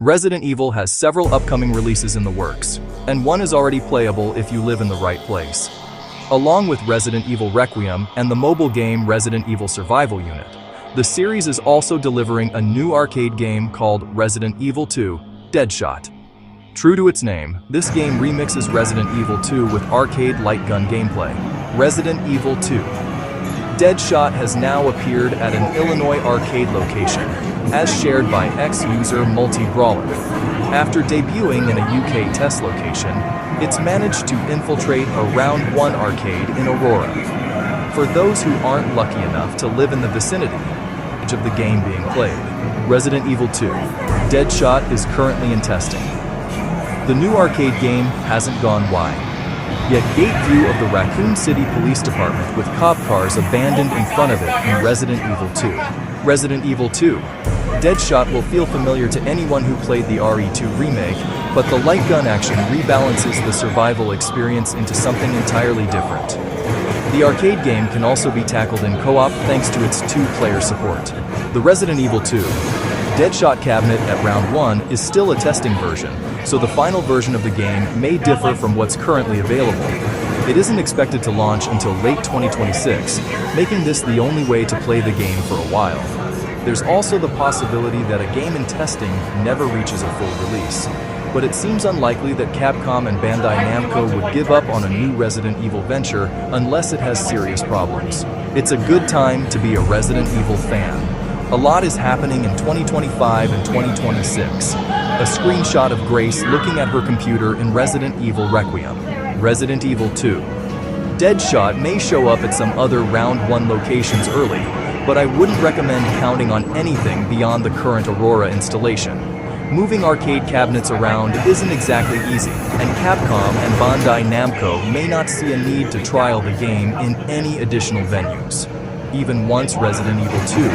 Resident Evil has several upcoming releases in the works, and one is already playable if you live in the right place. Along with Resident Evil Requiem and the mobile game Resident Evil Survival Unit, the series is also delivering a new arcade game called Resident Evil 2: Deadshot. True to its name, this game remixes Resident Evil 2 with arcade light gun gameplay. Resident Evil 2: Deadshot has now appeared at an Illinois arcade location, as shared by ex-user Multi-Brawler. After debuting in a UK test location, it's managed to infiltrate a Round1 arcade in Aurora. For those who aren't lucky enough to live in the vicinity of the game being played, Resident Evil 2: Deadshot is currently in testing. The new arcade game hasn't gone wide, yet gate view of the Raccoon City Police Department with cop cars abandoned in front of it in Resident Evil 2. Resident Evil 2: Deadshot will feel familiar to anyone who played the RE2 remake, but the light gun action rebalances the survival experience into something entirely different. The arcade game can also be tackled in co-op thanks to its 2-player support. The Resident Evil 2: Deadshot cabinet at Round1 is still a testing version, so the final version of the game may differ from what's currently available. It isn't expected to launch until late 2026, making this the only way to play the game for a while. There's also the possibility that a game in testing never reaches a full release, but it seems unlikely that Capcom and Bandai Namco would give up on a new Resident Evil venture unless it has serious problems. It's a good time to be a Resident Evil fan. A lot is happening in 2025 and 2026. A screenshot of Grace looking at her computer in Resident Evil Requiem. Resident Evil 2: Deadshot may show up at some other Round1 locations early, but I wouldn't recommend counting on anything beyond the current Aurora installation. Moving arcade cabinets around isn't exactly easy, and Capcom and Bandai Namco may not see a need to trial the game in any additional venues. Even once Resident Evil 2: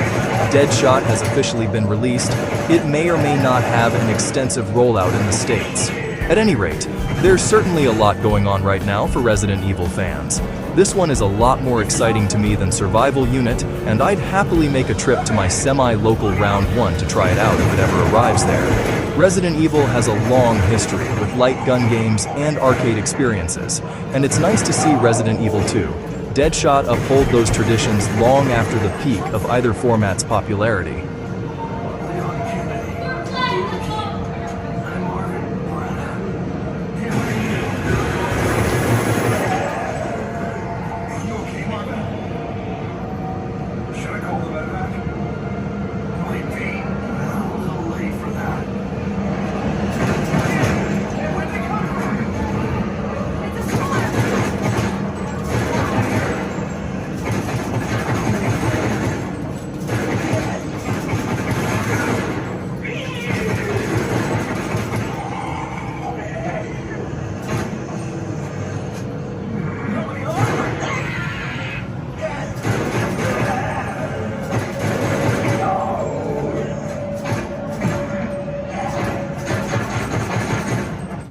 Deadshot has officially been released, it may or may not have an extensive rollout in the States. At any rate, there's certainly a lot going on right now for Resident Evil fans. This one is a lot more exciting to me than Survival Unit, and I'd happily make a trip to my semi-local Round1 to try it out if it ever arrives there. Resident Evil has a long history with light gun games and arcade experiences, and it's nice to see Resident Evil 2: Deadshot uphold those traditions long after the peak of either format's popularity.